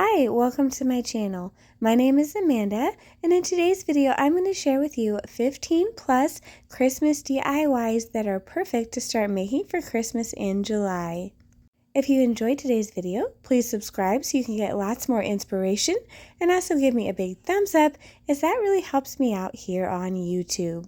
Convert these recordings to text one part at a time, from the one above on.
Hi, welcome to my channel. My name is Amanda, and in today's video I'm going to share with you 15 plus Christmas DIYs that are perfect to start making for Christmas in July. If you enjoyed today's video, please subscribe so you can get lots more inspiration, and also give me a big thumbs up as that really helps me out here on YouTube.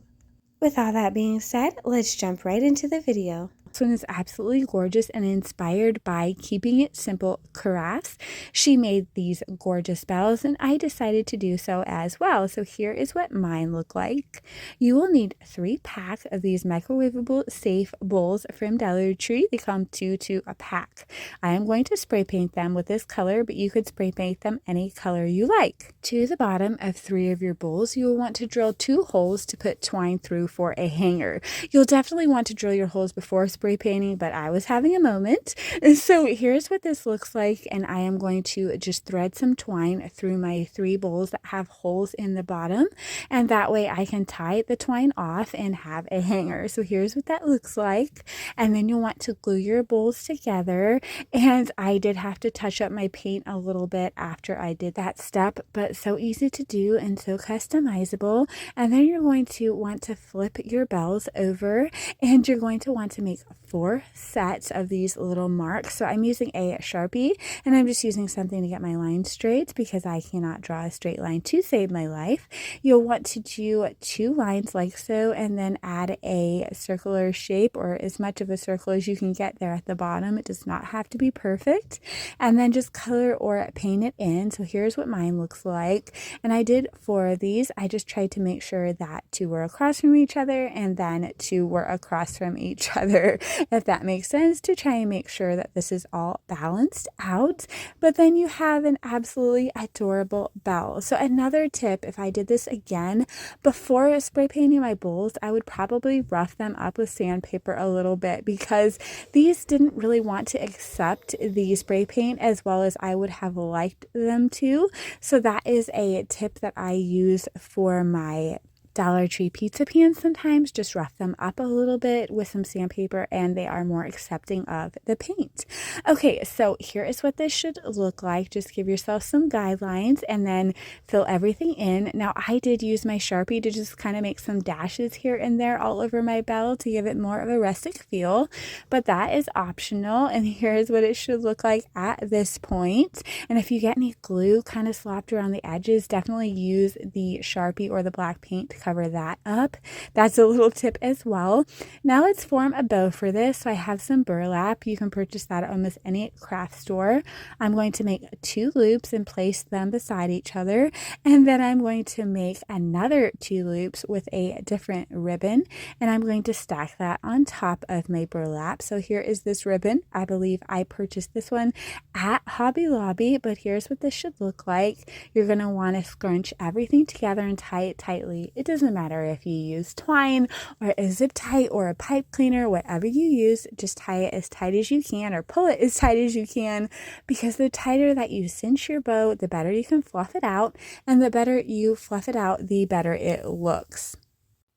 With all that being said, let's jump right into the video. This one is absolutely gorgeous and inspired by Keeping It Simple crafts. She made these gorgeous bells and I decided to do so as well. So here is what mine look like. You will need 3 packs of these microwavable safe bowls from Dollar Tree. They come 2 to a pack. I am going to spray paint them with this color, but you could spray paint them any color you like. To the bottom of 3 of your bowls, you will want to drill 2 holes to put twine through for a hanger. You'll definitely want to drill your holes before spray painting, but I was having a moment. So here's what this looks like, and I am going to just thread some twine through my 3 bowls that have holes in the bottom, and that way I can tie the twine off and have a hanger. So here's what that looks like, and then you'll want to glue your bowls together, and I did have to touch up my paint a little bit after I did that step, but so easy to do and so customizable. And then you're going to want to flip your bells over, and you're going to want to make 4 sets of these little marks. So I'm using a Sharpie, and I'm just using something to get my line straight because I cannot draw a straight line to save my life. You'll want to do 2 lines like so, and then add a circular shape, or as much of a circle as you can get there at the bottom. It does not have to be perfect. And then just color or paint it in. So here's what mine looks like. And I did 4 of these. I just tried to make sure that 2 were across from each other and then 2 were across from each other, if that makes sense, to try and make sure that this is all balanced out. But then you have an absolutely adorable bell. So another tip, if I did this again before spray painting my bowls, I would probably rough them up with sandpaper a little bit, because these didn't really want to accept the spray paint as well as I would have liked them to. So that is a tip that I use for my Dollar Tree pizza pans sometimes. Just rough them up a little bit with some sandpaper and they are more accepting of the paint. Okay, so here is what this should look like. Just give yourself some guidelines and then fill everything in. Now I did use my Sharpie to just kind of make some dashes here and there all over my bell to give it more of a rustic feel, but that is optional. And here's what it should look like at this point. And if you get any glue kind of slopped around the edges, definitely use the Sharpie or the black paint to cover that up. That's a little tip as well. Now let's form a bow for this. So I have some burlap. You can purchase that at almost any craft store. I'm going to make 2 loops and place them beside each other, and then I'm going to make another 2 loops with a different ribbon, and I'm going to stack that on top of my burlap. So here is this ribbon. I believe I purchased this one at Hobby Lobby, but here's what this should look like. You're going to want to scrunch everything together and tie it tightly. It doesn't matter if you use twine or a zip tie or a pipe cleaner, whatever you use, just tie it as tight as you can, or pull it as tight as you can, because the tighter that you cinch your bow, the better you can fluff it out, and the better you fluff it out, the better it looks.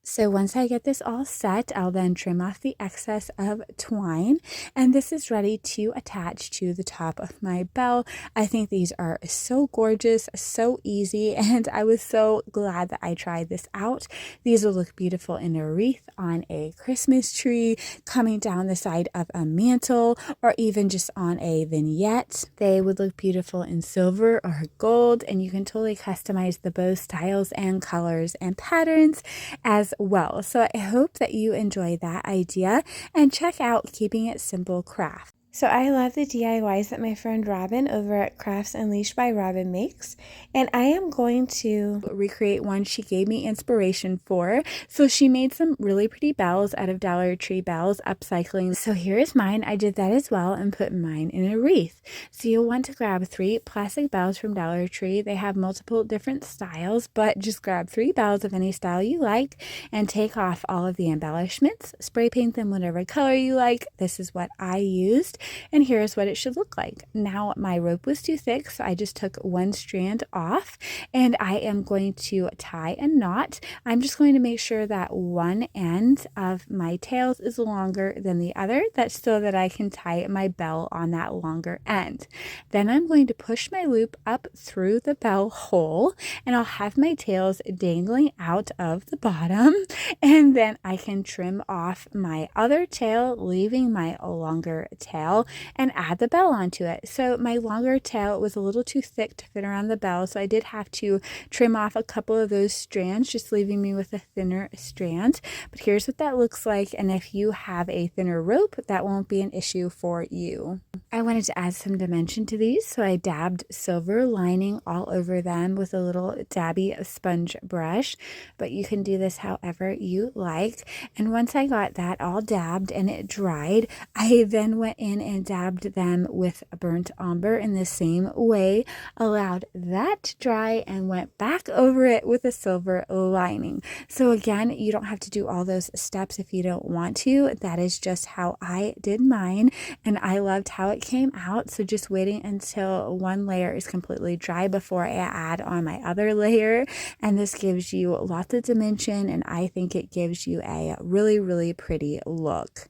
So once I get this all set, I'll then trim off the excess of twine, and this is ready to attach to the top of my bell. I think these are so gorgeous, so easy, and I was so glad that I tried this out. These will look beautiful in a wreath on a Christmas tree, coming down the side of a mantle, or even just on a vignette. They would look beautiful in silver or gold, and you can totally customize the bow styles and colors and patterns as well. So I hope that you enjoy that idea and check out Keeping It Simple Craft. So I love the DIYs that my friend Robin over at Crafts Unleashed by Robin makes, and I am going to recreate one she gave me inspiration for. So she made some really pretty bells out of Dollar Tree bells, upcycling. So here is mine. I did that as well and put mine in a wreath. So you'll want to grab 3 plastic bells from Dollar Tree. They have multiple different styles, but just grab 3 bells of any style you like and take off all of the embellishments. Spray paint them whatever color you like. This is what I used. and here's what it should look like. Now my rope was too thick, so I just took one strand off, and I am going to tie a knot. I'm just going to make sure that one end of my tails is longer than the other. That's so that I can tie my bell on that longer end. Then I'm going to push my loop up through the bell hole, and I'll have my tails dangling out of the bottom, and then I can trim off my other tail, leaving my longer tail, and add the bell onto it. So my longer tail was a little too thick to fit around the bell, so I did have to trim off a couple of those strands, just leaving me with a thinner strand. But here's what that looks like, and if you have a thinner rope, that won't be an issue for you. I wanted to add some dimension to these, so I dabbed silver lining all over them with a little dabby sponge brush, but you can do this however you like. And once I got that all dabbed and it dried, I then went in and dabbed them with burnt umber in the same way, allowed that to dry, and went back over it with a silver lining. So again, you don't have to do all those steps if you don't want to. That is just how I did mine, and I loved how it came out. So just waiting until one layer is completely dry before I add on my other layer, and this gives you lots of dimension, and I think it gives you a really pretty look.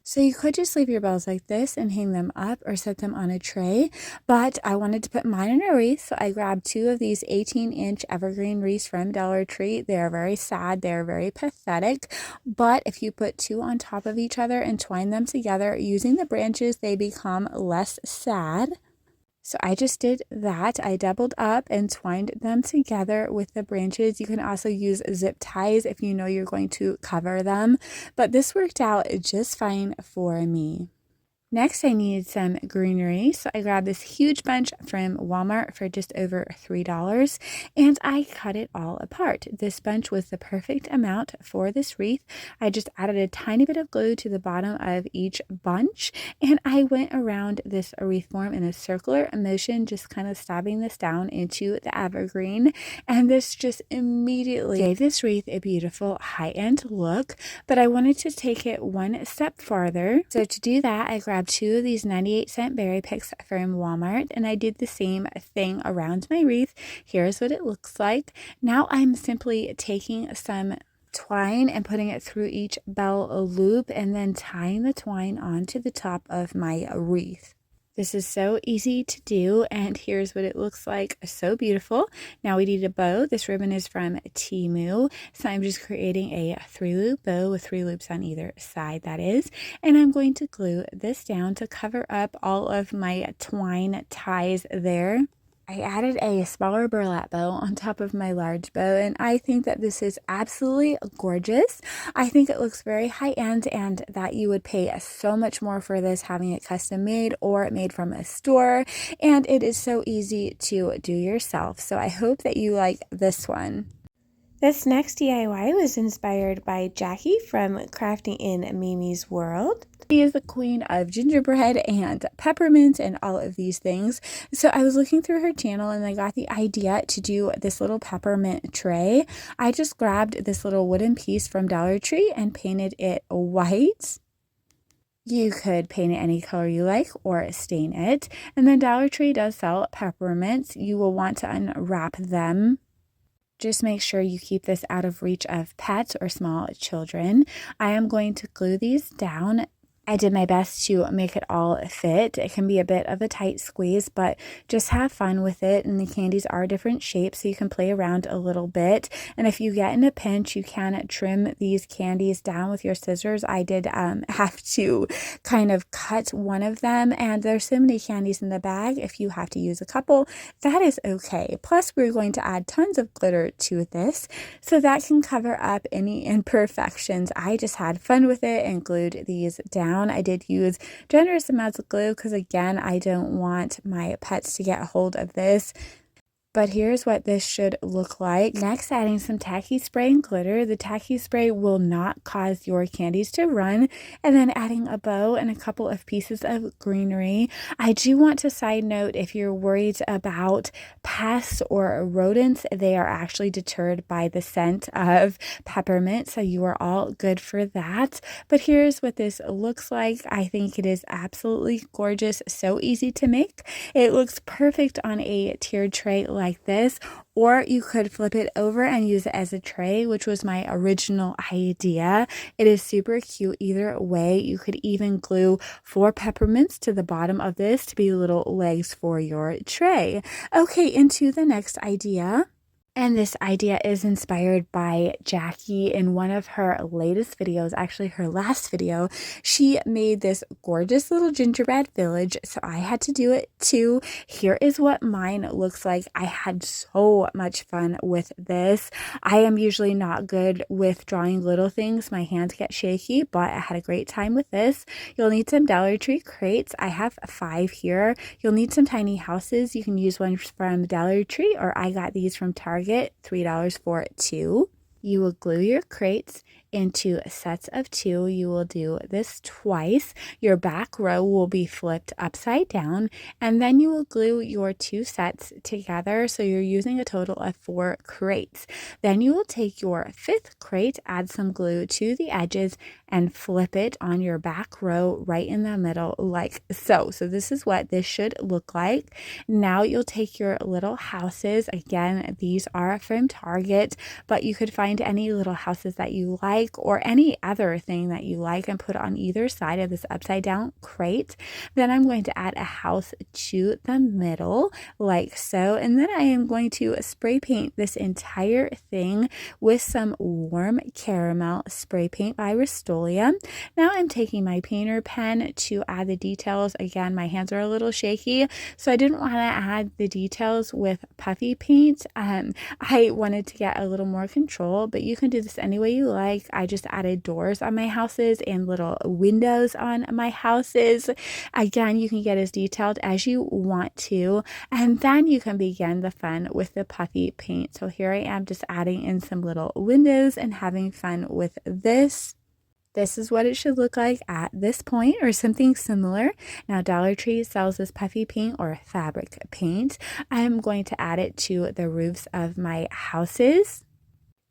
So you could just leave your bells like this and hang them up or set them on a tray, but I wanted to put mine in a wreath, so I grabbed two of these 18-inch evergreen wreaths from Dollar Tree. They are very sad, they are very pathetic, but if you put two on top of each other and twine them together using the branches, they become less sad. So I just did that. I doubled up and twined them together with the branches. You can also use zip ties if you know you're going to cover them, but this worked out just fine for me. Next, I needed some greenery, so I grabbed this huge bunch from Walmart for just over $3, and I cut it all apart. This bunch was the perfect amount for this wreath. I just added a tiny bit of glue to the bottom of each bunch, and I went around this wreath form in a circular motion, just kind of stabbing this down into the evergreen, and this just immediately gave this wreath a beautiful high-end look, but I wanted to take it one step farther. So to do that, I grabbed two of these 98-cent berry picks from Walmart, and I did the same thing around my wreath. Here's what it looks like. Now I'm simply taking some twine and putting it through each bell loop and then tying the twine onto the top of my wreath. This is so easy to do, and here's what it looks like. So beautiful. Now we need a bow. This ribbon is from Temu, so I'm just creating a 3-loop bow with 3 loops on either side, that is, and I'm going to glue this down to cover up all of my twine ties there. I added a smaller burlap bow on top of my large bow, and I think that this is absolutely gorgeous. I think it looks very high-end, and that you would pay so much more for this having it custom made or made from a store, and it is so easy to do yourself. So I hope that you like this one. This next DIY was inspired by Jackie from Crafting in Mimi's World. She is the queen of gingerbread and peppermint and all of these things. So I was looking through her channel and I got the idea to do this little peppermint tray. I just grabbed this little wooden piece from Dollar Tree and painted it white. You could paint it any color you like or stain it. And then Dollar Tree does sell peppermints. You will want to unwrap them. Just make sure you keep this out of reach of pets or small children. I am going to glue these down. I did my best to make it all fit. It can be a bit of a tight squeeze, but just have fun with it. And the candies are different shapes, so you can play around a little bit. And if you get in a pinch, you can trim these candies down with your scissors. I did have to kind of cut one of them, and there's so many candies in the bag. If you have to use a couple, that is okay. Plus, we're going to add tons of glitter to this, so that can cover up any imperfections. I just had fun with it and glued these down. I did use generous amounts of glue because, again, I don't want my pets to get a hold of this. but here's what this should look like. Next, adding some tacky spray and glitter. The tacky spray will not cause your candies to run. And then adding a bow and a couple of pieces of greenery. I do want to side note, if you're worried about pests or rodents, they are actually deterred by the scent of peppermint, so you are all good for that. But here's what this looks like. I think it is absolutely gorgeous, so easy to make. It looks perfect on a tiered tray like this, or you could flip it over and use it as a tray, which was my original idea. It is super cute either way. You could even glue 4 peppermints to the bottom of this to be little legs for your tray. Okay, into the next idea. And this idea is inspired by Jackie in one of her latest videos, actually her last video. She made this gorgeous little gingerbread village, so I had to do it too. Here is what mine looks like. I had so much fun with this. I am usually not good with drawing little things. My hands get shaky, but I had a great time with this. You'll need some Dollar Tree crates. I have 5 here. You'll need some tiny houses. You can use one from Dollar Tree, or I got these from Target. $3 for 2. You will glue your crates into sets of 2. You will do this twice. Your back row will be flipped upside down, and then you will glue your 2 sets together, so you're using a total of 4 crates. Then you will take your 5th crate, add some glue to the edges, and flip it on your back row right in the middle like so. So this is what this should look like. Now you'll take your little houses. Again, these are from Target, but you could find any little houses that you like or any other thing that you like and put on either side of this upside down crate. Then I'm going to add a house to the middle like so, and then I am going to spray paint this entire thing with some warm caramel spray paint by Rust-Oleum. Now I'm taking my painter pen to add the details. Again, my hands are a little shaky, so I didn't want to add the details with puffy paint. I wanted to get a little more control, but you can do this any way you like. I just added doors on my houses and little windows on my houses. Again, you can get as detailed as you want to, and then you can begin the fun with the puffy paint. So here I am just adding in some little windows and having fun with this. This is what it should look like at this point, or something similar. Now, Dollar Tree sells this puffy paint or fabric paint. I'm going to add it to the roofs of my houses.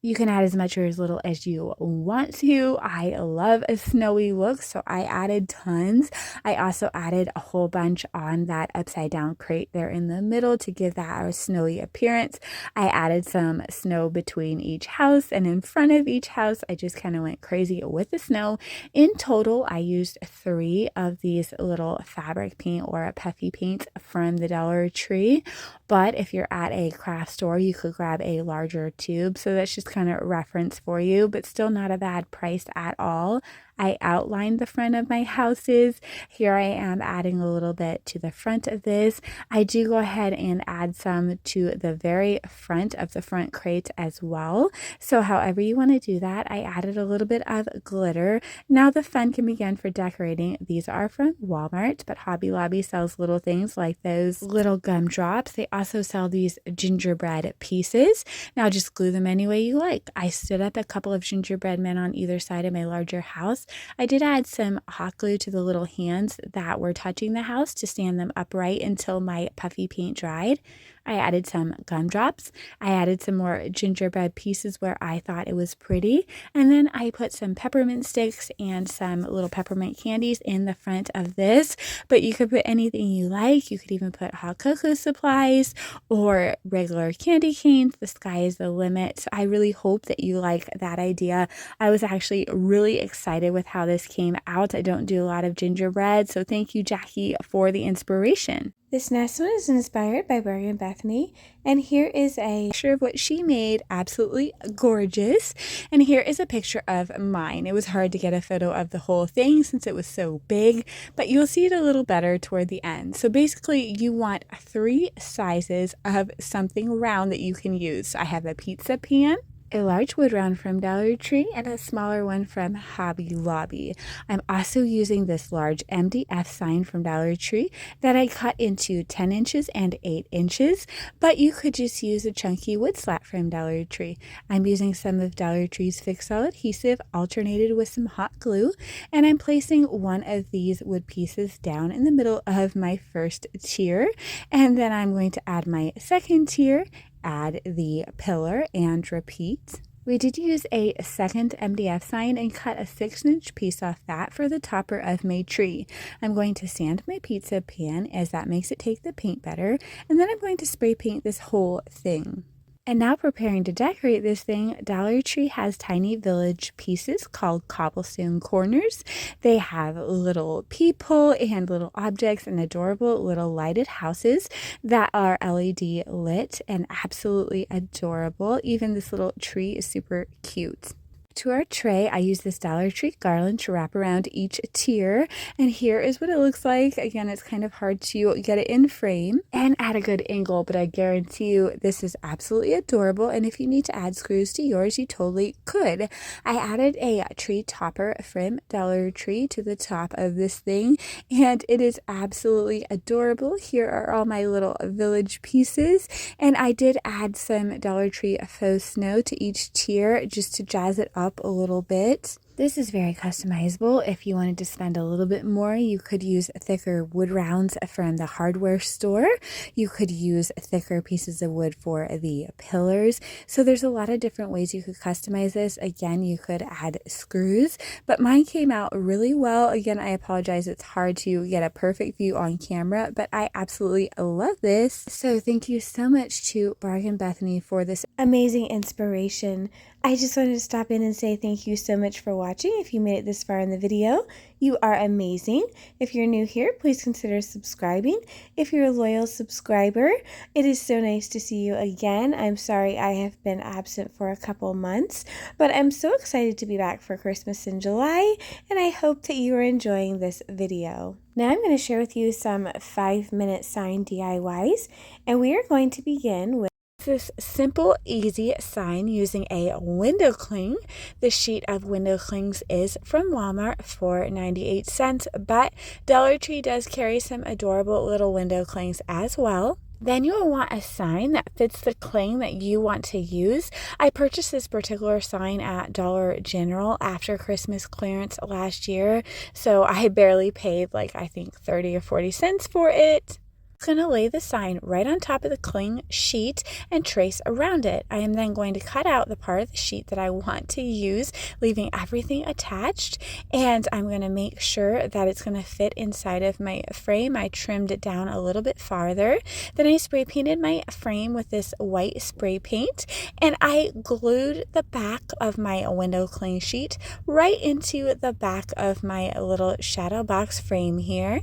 You can add as much or as little as you want to. I love a snowy look, so I added tons. I also added a whole bunch on that upside down crate there in the middle to give that a snowy appearance. I added some snow between each house and in front of each house. I just kind of went crazy with the snow. In total, I used 3 of these little fabric paint or a puffy paint from the Dollar Tree. But if you're at a craft store, you could grab a larger tube. So that's just kind of reference for you, but still not a bad price at all. I outlined the front of my houses. Here I am adding a little bit to the front of this. I do go ahead and add some to the very front of the front crate as well. So however you want to do that, I added a little bit of glitter. Now the fun can begin for decorating. These are from Walmart, but Hobby Lobby sells little things like those little gumdrops. They also sell these gingerbread pieces. Now just glue them any way you like. I stood up a couple of gingerbread men on either side of my larger house. I did add some hot glue to the little hands that were touching the house to stand them upright until my puffy paint dried. I added some gumdrops. I added some more gingerbread pieces where I thought it was pretty. And then I put some peppermint sticks and some little peppermint candies in the front of this. But you could put anything you like. You could even put hot cocoa supplies or regular candy canes. The sky is the limit. So I really hope that you like that idea. I was actually really excited with how this came out. I don't do a lot of gingerbread, so thank you, Jackie, for the inspiration. This next one is inspired by Berg and Bethany, and here is a picture of what she made. Absolutely gorgeous. And here is a picture of mine. It was hard to get a photo of the whole thing since it was so big, but you'll see it a little better toward the end. So basically, you want 3 sizes of something round that you can use. So I have a pizza pan, a large wood round from Dollar Tree, and a smaller one from Hobby Lobby. I'm also using this large MDF sign from Dollar Tree that I cut into 10 inches and 8 inches, but you could just use a chunky wood slat from Dollar Tree. I'm using some of Dollar Tree's Fix All adhesive alternated with some hot glue, and I'm placing one of these wood pieces down in the middle of my first tier, and then I'm going to add my second tier, add the pillar, and repeat. We did use a second MDF sign and cut a 6-inch piece off that for the topper of my tree. I'm going to sand my pizza pan as that makes it take the paint better, and then I'm going to spray paint this whole thing. And now preparing to decorate this thing, Dollar Tree has tiny village pieces called cobblestone corners. They have little people and little objects and adorable little lighted houses that are LED lit and absolutely adorable. Even this little tree is super cute. To our tray, I use this Dollar Tree garland to wrap around each tier, and here is what it looks like. Again, it's kind of hard to get it in frame and at a good angle, but I guarantee you this is absolutely adorable, and if you need to add screws to yours, you totally could. I added a tree topper from Dollar Tree to the top of this thing, and it is absolutely adorable. Here are all my little village pieces, and I did add some Dollar Tree faux snow to each tier just to jazz it up a little bit. This is very customizable. If you wanted to spend a little bit more, you could use thicker wood rounds from the hardware store. You could use thicker pieces of wood for the pillars. So there's a lot of different ways you could customize this. Again, you could add screws, but mine came out really well. Again, I apologize. It's hard to get a perfect view on camera, but I absolutely love this. So thank you so much to Bargain Bethany for this amazing inspiration. I just wanted to stop in and say thank you so much for watching. If you made it this far in the video, you are amazing. If you're new here, please consider subscribing. If you're a loyal subscriber, it is so nice to see you again. I'm sorry I have been absent for a couple months, but I'm so excited to be back for Christmas in July, and I hope that you are enjoying this video. Now I'm going to share with you some 5-minute sign DIYs, and we are going to begin with this simple, easy sign using a window cling. The sheet of window clings is from Walmart for 98 cents, but Dollar Tree does carry some adorable little window clings as well. Then you will want a sign that fits the cling that you want to use. I purchased this particular sign at Dollar General after Christmas clearance last year, so I barely paid I think 30 or 40 cents for it. I'm going to lay the sign right on top of the cling sheet and trace around it. I am then going to cut out the part of the sheet that I want to use, leaving everything attached, and I'm going to make sure that it's going to fit inside of my frame. I trimmed it down a little bit farther. Then I spray painted my frame with this white spray paint, and I glued the back of my window cling sheet right into the back of my little shadow box frame here.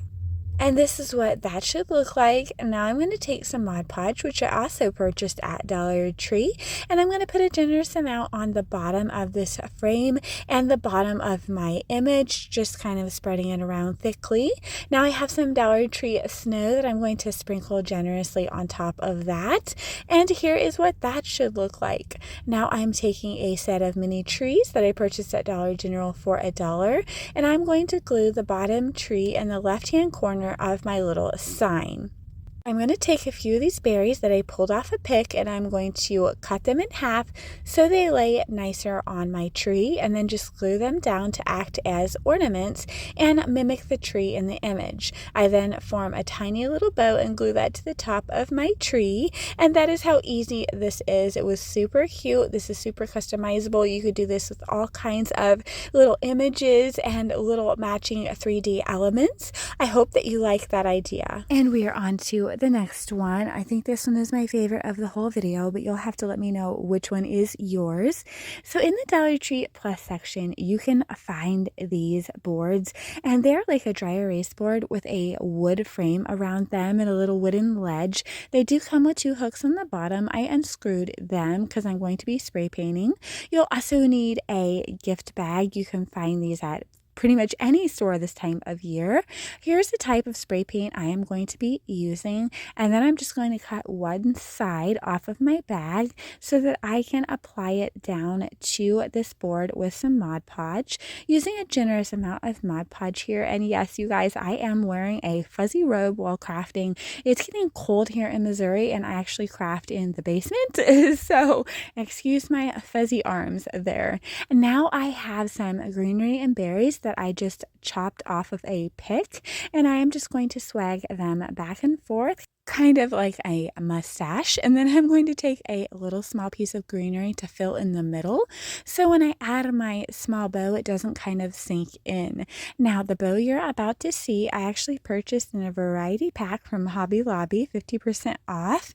And this is what that should look like. Now I'm going to take some Mod Podge, which I also purchased at Dollar Tree, and I'm going to put a generous amount on the bottom of this frame and the bottom of my image, just kind of spreading it around thickly. Now I have some Dollar Tree snow that I'm going to sprinkle generously on top of that, and here is what that should look like. Now I'm taking a set of mini trees that I purchased at Dollar General for $1, and I'm going to glue the bottom tree in the left-hand corner of my little sign. I'm going to take a few of these berries that I pulled off a pick, and I'm going to cut them in half so they lay nicer on my tree, and then just glue them down to act as ornaments and mimic the tree in the image. I then form a tiny little bow and glue that to the top of my tree, and that is how easy this is. It was super cute. This is super customizable. You could do this with all kinds of little images and little matching 3D elements. I hope that you like that idea. And we are on to the next one. I think this one is my favorite of the whole video, but you'll have to let me know which one is yours. So in the Dollar Tree Plus section, you can find these boards, and they're like a dry erase board with a wood frame around them and a little wooden ledge. They do come with 2 hooks on the bottom. I unscrewed them because I'm going to be spray painting. You'll also need a gift bag. You can find these at pretty much any store this time of year. Here's the type of spray paint I am going to be using, and then I'm just going to cut one side off of my bag so that I can apply it down to this board with some Mod Podge, using a generous amount of Mod Podge here. And yes, you guys, I am wearing a fuzzy robe while crafting. It's getting cold here in Missouri, and I actually craft in the basement, so excuse my fuzzy arms there. And now I have some greenery and berries that I just chopped off of a pick, and I am just going to swag them back and forth, kind of like a mustache. And then I'm going to take a little small piece of greenery to fill in the middle, so when I add my small bow, it doesn't kind of sink in. Now, the bow you're about to see, I actually purchased in a variety pack from Hobby Lobby, 50% off,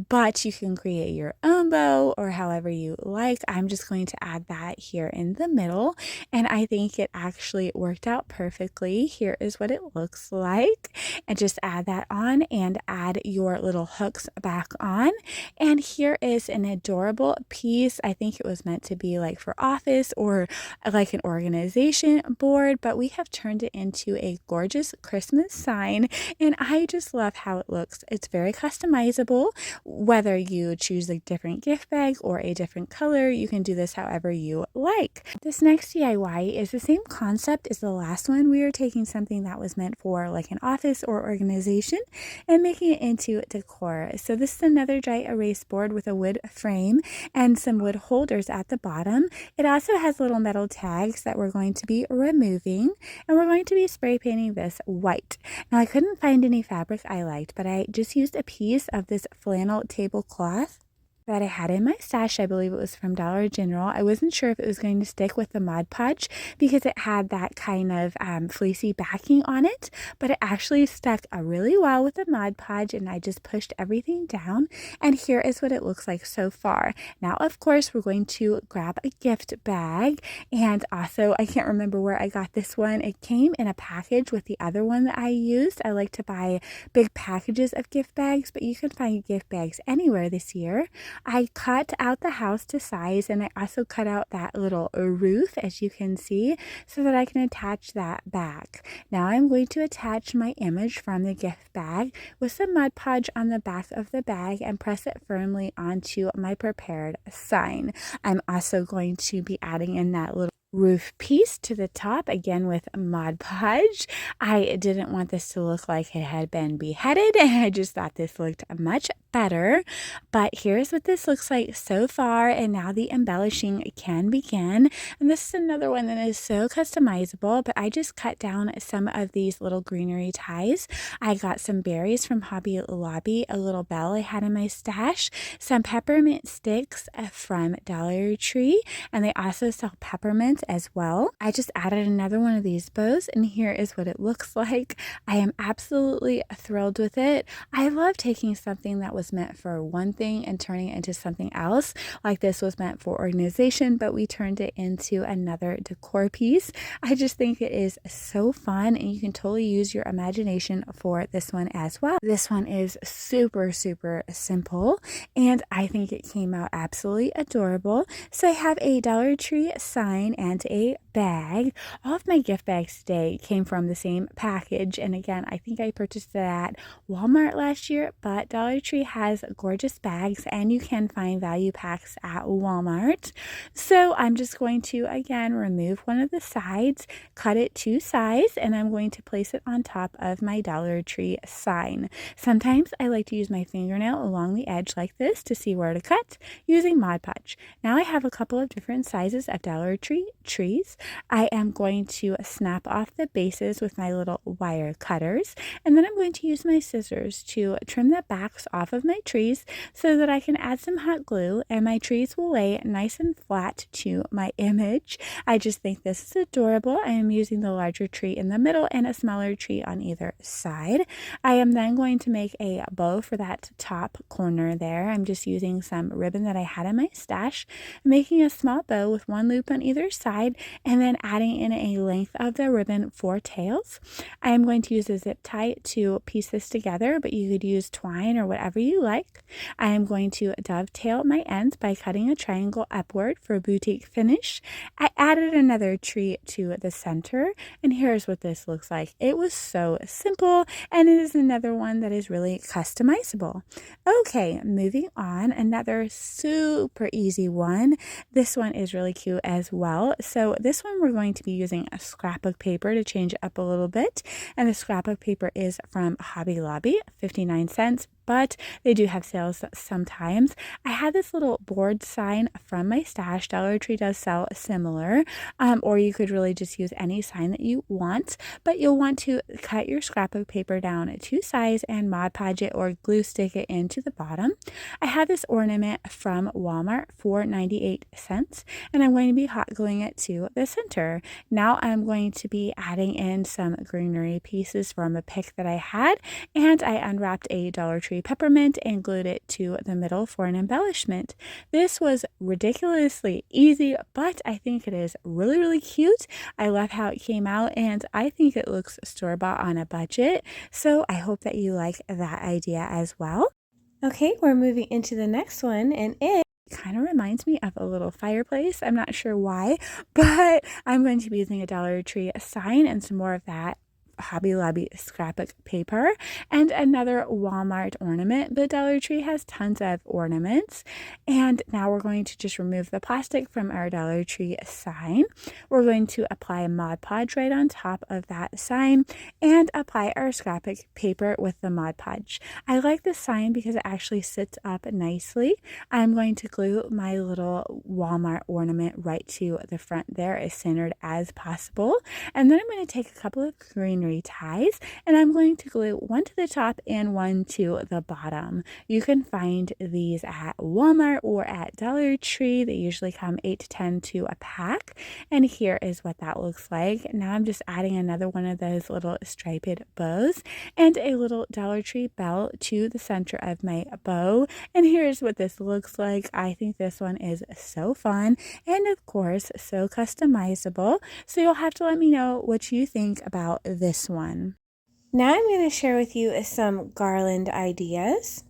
but you can create your own bow or however you like. I'm just going to add that here in the middle, and I think it actually worked out perfectly. Here is what it looks like, and just add that on and add your little hooks back on. And here is an adorable piece. I think it was meant to be like for office or like an organization board, but we have turned it into a gorgeous Christmas sign, and I just love how it looks. It's very customizable. Whether you choose a different gift bag or a different color, you can do this however you like. This next DIY is the same concept as the last one. We are taking something that was meant for like an office or organization and making it into decor. So this is another dry erase board with a wood frame and some wood holders at the bottom. It also has little metal tags that we're going to be removing, and we're going to be spray painting this white. Now, I couldn't find any fabric I liked, but I just used a piece of this flannel tablecloth that I had in my stash. I believe it was from Dollar General. I wasn't sure if it was going to stick with the Mod Podge because it had that kind of fleecy backing on it, but it actually stuck really well with the Mod Podge, and I just pushed everything down, and here is what it looks like so far. Now, of course, we're going to grab a gift bag, and also, I can't remember where I got this one. It came in a package with the other one that I used. I like to buy big packages of gift bags, but you can find gift bags anywhere this year. I cut out the house to size, and I also cut out that little roof, as you can see, so that I can attach that back. Now I'm going to attach my image from the gift bag with some Mod Podge on the back of the bag and press it firmly onto my prepared sign. I'm also going to be adding in that little roof piece to the top, again with Mod Podge. I didn't want this to look like it had been beheaded, and I just thought this looked much better. But here's what this looks like so far, and now the embellishing can begin. And this is another one that is so customizable, but I just cut down some of these little greenery ties. I got some berries from Hobby Lobby, a little bell I had in my stash, some peppermint sticks from Dollar Tree, and they also sell peppermint as well. I just added another one of these bows, and here is what it looks like. I am absolutely thrilled with it. I love taking something that was meant for one thing and turning it into something else. Like this was meant for organization, but we turned it into another decor piece. I just think it is so fun, and you can totally use your imagination for this one as well. This one is super, super simple, and I think it came out absolutely adorable. So I have a Dollar Tree sign and a bag. All of my gift bags today came from the same package, and again, I think I purchased it at Walmart last year, but Dollar Tree has gorgeous bags, and you can find value packs at Walmart. So I'm just going to again remove one of the sides, cut it to size, and I'm going to place it on top of my Dollar Tree sign. Sometimes I like to use my fingernail along the edge like this to see where to cut using Mod Podge. Now I have a couple of different sizes of Dollar Tree trees. I am going to snap off the bases with my little wire cutters, and then I'm going to use my scissors to trim the backs off of my trees so that I can add some hot glue, and my trees will lay nice and flat to my image. I just think this is adorable. I am using the larger tree in the middle and a smaller tree on either side. I am then going to make a bow for that top corner there. I'm just using some ribbon that I had in my stash, making a small bow with one loop on either side, and then adding in a length of the ribbon for tails. I am going to use a zip tie to piece this together, but you could use twine or whatever you you like. I am going to dovetail my ends by cutting a triangle upward for a boutique finish. I added another tree to the center, and here's what this looks like. It was so simple, and it is another one that is really customizable. Okay, moving on, another super easy one. This one is really cute as well. So this one we're going to be using a scrapbook paper to change it up a little bit, and the scrapbook paper is from Hobby Lobby, 59 cents, but they do have sales sometimes. I had this little board sign from my stash. Dollar Tree does sell similar, or you could really just use any sign that you want, but you'll want to cut your scrapbook paper down to size and Mod Podge it or glue stick it into the bottom. I had this ornament from Walmart for 98 cents, and I'm going to be hot gluing it to the center. Now I'm going to be adding in some greenery pieces from a pick that I had, and I unwrapped a Dollar Tree peppermint and glued it to the middle for an embellishment. This was ridiculously easy, but I think it is really, really cute. I love how it came out, and I think it looks store-bought on a budget, so I hope that you like that idea as well. Okay, we're moving into the next one, and it kind of reminds me of a little fireplace. I'm not sure why, but I'm going to be using a Dollar Tree sign and some more of that Hobby Lobby scrapbook paper and another Walmart ornament. The Dollar Tree has tons of ornaments, and now we're going to just remove the plastic from our Dollar Tree sign. We're going to apply a Mod Podge right on top of that sign and apply our scrapbook paper with the Mod Podge. I like this sign because it actually sits up nicely. I'm going to glue my little Walmart ornament right to the front there, as centered as possible, and then I'm going to take a couple of greenery ties, and I'm going to glue one to the top and one to the bottom. You can find these at Walmart or at Dollar Tree. They usually come 8 to 10 to a pack, and here is what that looks like. Now I'm just adding another one of those little striped bows and a little Dollar Tree bell to the center of my bow, and here's what this looks like. I think this one is so fun and of course so customizable, so you'll have to let me know what you think about this one. Now I'm going to share with you some garland ideas.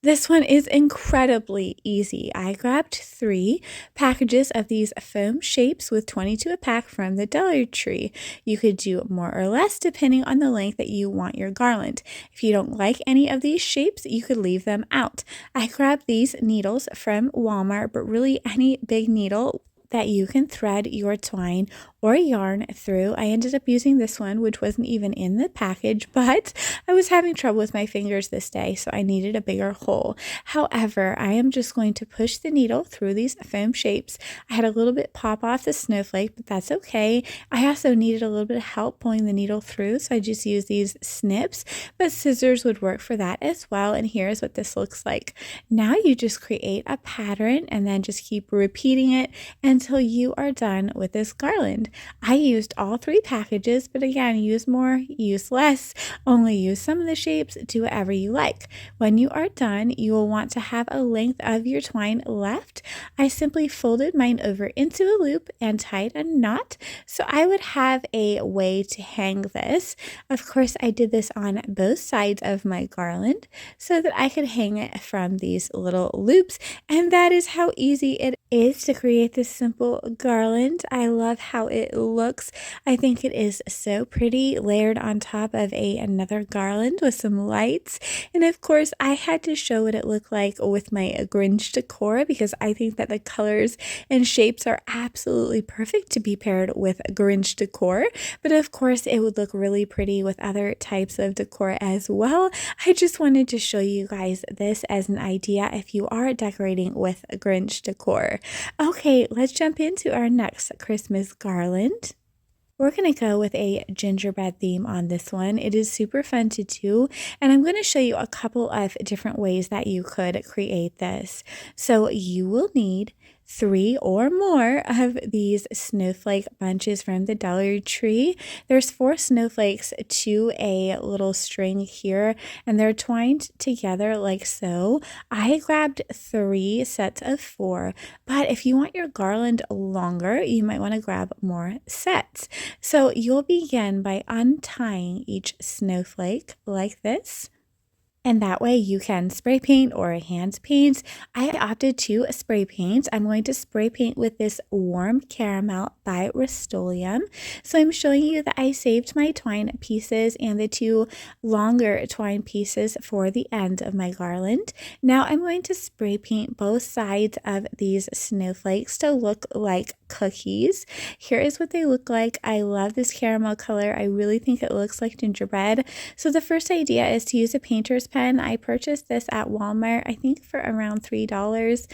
This one is incredibly easy. I grabbed 3 packages of these foam shapes with 22 a pack from the Dollar Tree. You could do more or less depending on the length that you want your garland. If you don't like any of these shapes, you could leave them out. I grabbed these needles from Walmart, but really any big needle that you can thread your twine or yarn through. I ended up using this one, which wasn't even in the package, but I was having trouble with my fingers this day, so I needed a bigger hole. However, I am just going to push the needle through these foam shapes. I had a little bit pop off the snowflake, but that's okay. I also needed a little bit of help pulling the needle through, so I just used these snips, but scissors would work for that as well, and here's what this looks like. Now you just create a pattern and then just keep repeating it until you are done with this garland. I used all 3 packages, but again, use more, use less, only use some of the shapes, do whatever you like. When you are done, you will want to have a length of your twine left. I simply folded mine over into a loop and tied a knot, so I would have a way to hang this. Of course, I did this on both sides of my garland so that I could hang it from these little loops, and that is how easy it is to create this simple garland. I love how it looks. I think it is so pretty, layered on top of another garland with some lights. And of course, I had to show what it looked like with my Grinch decor because I think that the colors and shapes are absolutely perfect to be paired with Grinch decor. But of course, it would look really pretty with other types of decor as well. I just wanted to show you guys this as an idea if you are decorating with Grinch decor. Okay, let's jump into our next Christmas garland. We're going to go with a gingerbread theme on this one. It is super fun to do, and I'm going to show you a couple of different ways that you could create this. So you will need 3 or more of these snowflake bunches from the Dollar Tree. There's 4 snowflakes to a little string here, and they're twined together like so. I grabbed 3 sets of 4, but if you want your garland longer, you might want to grab more sets. So you'll begin by untying each snowflake like this. and that way you can spray paint or hand paint. I opted to spray paint. I'm going to spray paint with this Warm Caramel by Rust-Oleum. So I'm showing you that I saved my twine pieces and the two longer twine pieces for the end of my garland. Now I'm going to spray paint both sides of these snowflakes to look like cookies. Here is what they look like. I love this caramel color. I really think it looks like gingerbread. So the first idea is to use a painter's pen. I purchased this at Walmart, I think for around $3.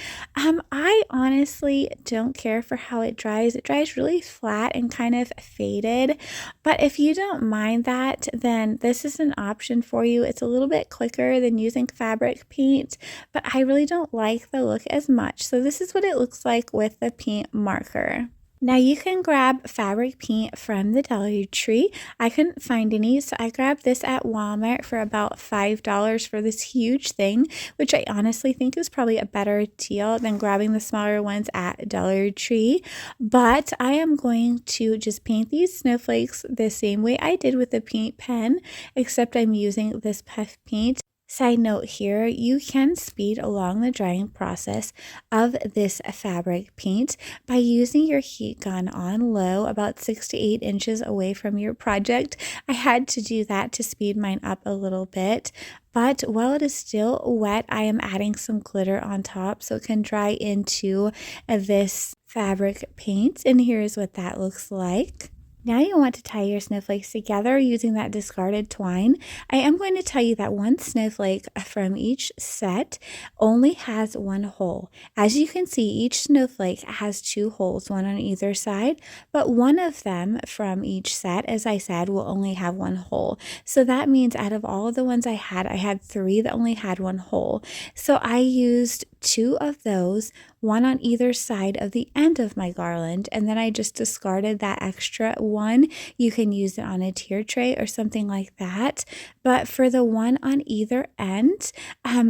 I honestly don't care for how it dries. It dries really flat and kind of faded, but if you don't mind that, then this is an option for you. It's a little bit quicker than using fabric paint, but I really don't like the look as much. So this is what it looks like with the paint marker. Now you can grab fabric paint from the Dollar Tree. I couldn't find any, so I grabbed this at Walmart for about $5 for this huge thing, which I honestly think is probably a better deal than grabbing the smaller ones at Dollar Tree. But I am going to just paint these snowflakes the same way I did with the paint pen, except I'm using this puff paint. Side note here, you can speed along the drying process of this fabric paint by using your heat gun on low, about 6 to 8 inches away from your project. I had to do that to speed mine up a little bit. But while it is still wet, I am adding some glitter on top so it can dry into this fabric paint. And here's what that looks like. Now you want to tie your snowflakes together using that discarded twine. I am going to tell you that one snowflake from each set only has one hole. As you can see, each snowflake has 2 holes, one on either side, but one of them from each set, as I said, will only have 1 hole. So that means out of all of the ones I had 3 that only had 1 hole. So I used 2 of those, one on either side of the end of my garland, and then I just discarded that extra one. You can use it on a tier tray or something like that, but for the one on either end,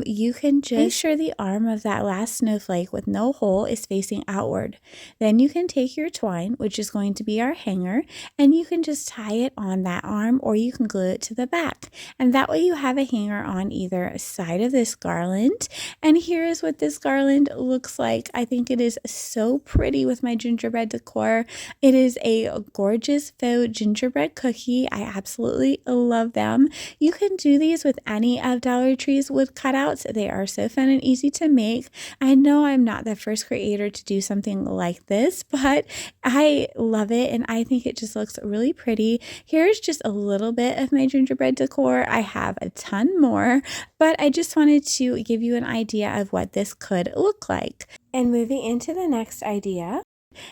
you can just make sure the arm of that last snowflake with no hole is facing outward. Then you can take your twine, which is going to be our hanger, and you can just tie it on that arm, or you can glue it to the back, and that way you have a hanger on either side of this garland. And here is what this garland looks like. I think it is so pretty with my gingerbread decor. It is a gorgeous faux gingerbread cookie. I absolutely love them. You can do these with any of Dollar Tree's wood cutouts. They are so fun and easy to make. I know I'm not the first creator to do something like this, but I love it and I think it just looks really pretty. Here's just a little bit of my gingerbread decor. I have a ton more, but I just wanted to give you an idea of what this could look like. And moving into the next idea.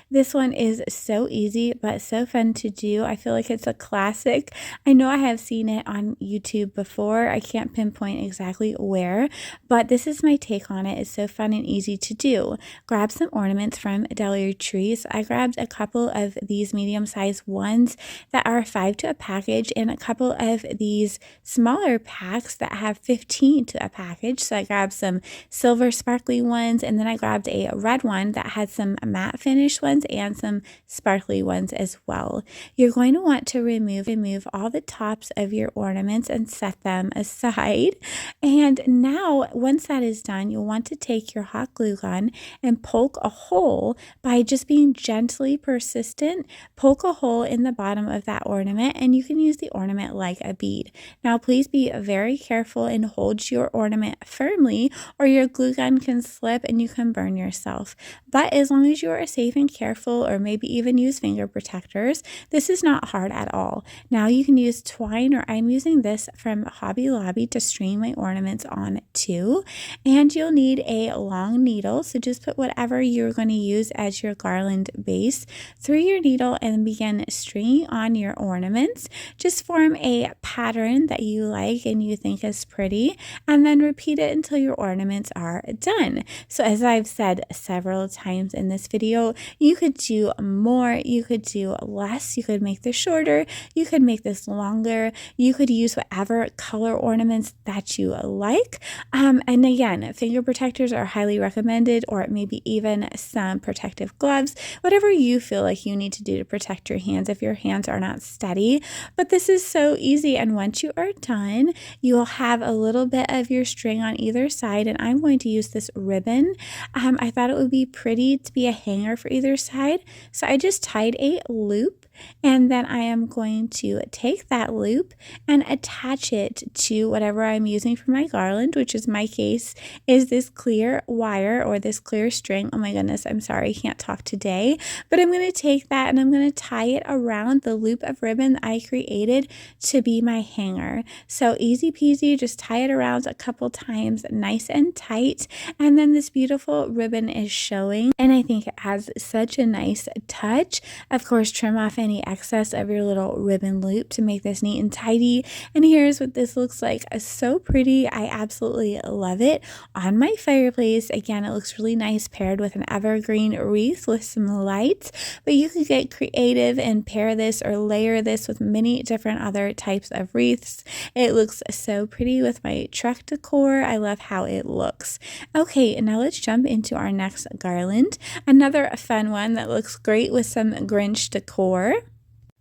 This one is so easy, but so fun to do. I feel like it's a classic. I know I have seen it on YouTube before. I can't pinpoint exactly where, but this is my take on it. It's so fun and easy to do. Grab some ornaments from Dollar Tree. So I grabbed a couple of these medium-sized ones that are 5 to a package and a couple of these smaller packs that have 15 to a package. So I grabbed some silver sparkly ones, and then I grabbed a red one that had some matte finish ones and some sparkly ones as well. You're going to want to remove all the tops of your ornaments and set them aside. And now once that is done, you'll want to take your hot glue gun and poke a hole by just being gently persistent. Poke a hole in the bottom of that ornament, and you can use the ornament like a bead. Now please be very careful and hold your ornament firmly, or your glue gun can slip and you can burn yourself. But as long as you are safe and careful, or maybe even use finger protectors, this is not hard at all. Now you can use twine, or I'm using this from Hobby Lobby to string my ornaments on too. And you'll need a long needle, so just put whatever you're going to use as your garland base through your needle and begin stringing on your ornaments. Just form a pattern that you like and you think is pretty, and then repeat it until your ornaments are done. So as I've said several times in this video, You could do more, you could do less, you could make this shorter, you could make this longer, you could use whatever color ornaments that you like. And again, finger protectors are highly recommended, or maybe even some protective gloves, whatever you feel like you need to do to protect your hands if your hands are not steady. But this is so easy, and once you are done, you will have a little bit of your string on either side, and I'm going to use this ribbon. I thought it would be pretty to be a hanger for either side, so I just tied a loop, and then I am going to take that loop and attach it to whatever I'm using for my garland, which is my case is this clear wire or this clear string. Oh my goodness, I'm sorry, I can't talk today, but I'm going to take that and I'm going to tie it around the loop of ribbon that I created to be my hanger. So easy peasy, just tie it around a couple times, nice and tight, and then this beautiful ribbon is showing, and I think it adds such a nice touch. Of course, trim off any excess of your little ribbon loop to make this neat and tidy. And here's what this looks like. So pretty. I absolutely love it on my fireplace. Again, it looks really nice paired with an evergreen wreath with some lights, but you could get creative and pair this or layer this with many different other types of wreaths. It looks so pretty with my truck decor. I love how it looks. Okay, now let's jump into our next garland. Another fun one that looks great with some Grinch decor.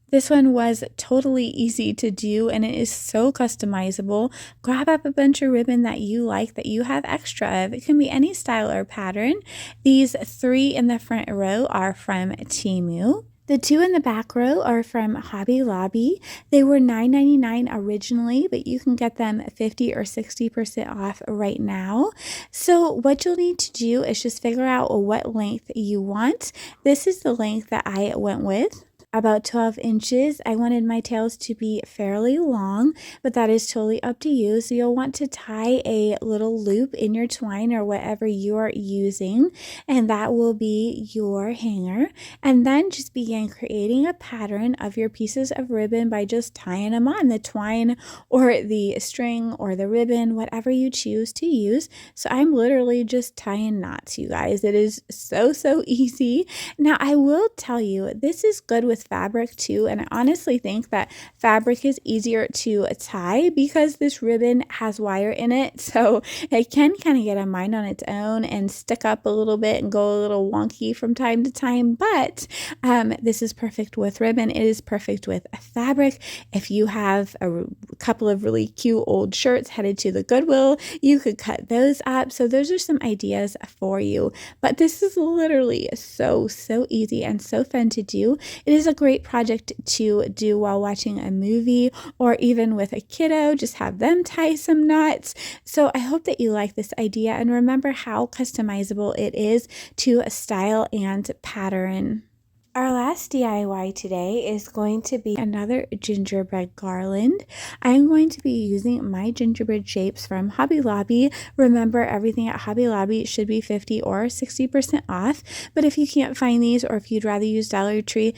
This one was totally easy to do, and it is so customizable. Grab up a bunch of ribbon that you like, that you have extra of. It can be any style or pattern. These 3 in the front row are from Temu. The 2 in the back row are from Hobby Lobby. They were $9.99 originally, but you can get them 50 or 60% off right now. So what you'll need to do is just figure out what length you want. This is the length that I went with. About 12 inches. I wanted my tails to be fairly long, but that is totally up to you. So you'll want to tie a little loop in your twine or whatever you are using, and that will be your hanger. And then just begin creating a pattern of your pieces of ribbon by just tying them on the twine or the string or the ribbon, whatever you choose to use. So I'm literally just tying knots, you guys. It is so easy. Now I will tell you, this is good with fabric too, and I honestly think that fabric is easier to tie because this ribbon has wire in it, so it can kind of get a mind on its own and stick up a little bit and go a little wonky from time to time. But this is perfect with ribbon. It is perfect with fabric. If you have a couple of really cute old shirts headed to the Goodwill, you could cut those up. So those are some ideas for you, but this is literally so easy and so fun to do. It is a great project to do while watching a movie or even with a kiddo. Just have them tie some knots. So I hope that you like this idea, and remember how customizable it is to style and pattern. Our last DIY today is going to be another gingerbread garland. I'm going to be using my gingerbread shapes from Hobby Lobby. Remember, everything at Hobby Lobby should be 50 or 60% off, but if you can't find these, or if you'd rather use Dollar Tree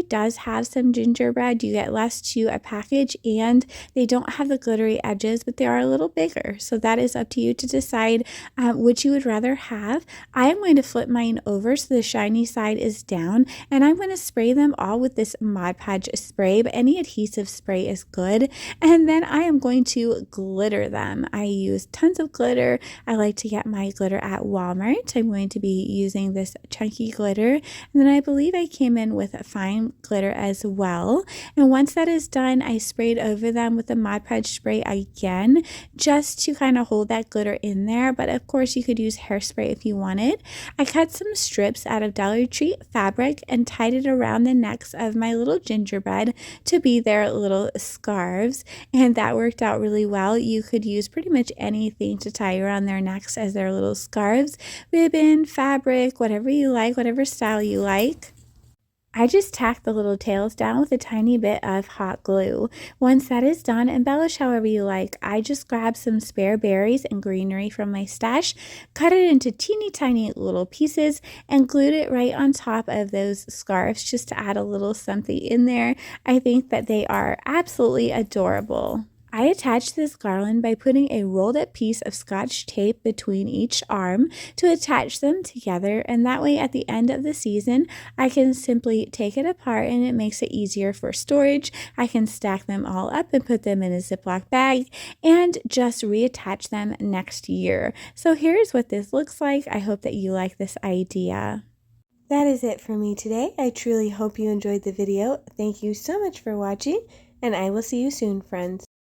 does have some gingerbread. You get less to a package, and they don't have the glittery edges, but they are a little bigger. So that is up to you to decide which you would rather have. I am going to flip mine over so the shiny side is down, and I'm going to spray them all with this Mod Podge spray, but any adhesive spray is good. And then I am going to glitter them. I use tons of glitter. I like to get my glitter at Walmart. I'm going to be using this chunky glitter, and then I believe I came in with fine glitter as well. And once that is done, I sprayed over them with the Mod Podge spray again, just to kind of hold that glitter in there. But of course, you could use hairspray if you wanted. I cut some strips out of Dollar Tree fabric and tied it around the necks of my little gingerbread to be their little scarves, and that worked out really well. You could use pretty much anything to tie around their necks as their little scarves, ribbon, fabric, whatever you like, whatever style you like. I just tacked the little tails down with a tiny bit of hot glue. Once that is done, embellish however you like. I just grabbed some spare berries and greenery from my stash, cut it into teeny tiny little pieces, and glued it right on top of those scarves just to add a little something in there. I think that they are absolutely adorable. I attached this garland by putting a rolled up piece of Scotch tape between each arm to attach them together, and that way at the end of the season I can simply take it apart and it makes it easier for storage. I can stack them all up and put them in a Ziploc bag and just reattach them next year. So here's what this looks like. I hope that you like this idea. That is it for me today. I truly hope you enjoyed the video. Thank you so much for watching, and I will see you soon, friends.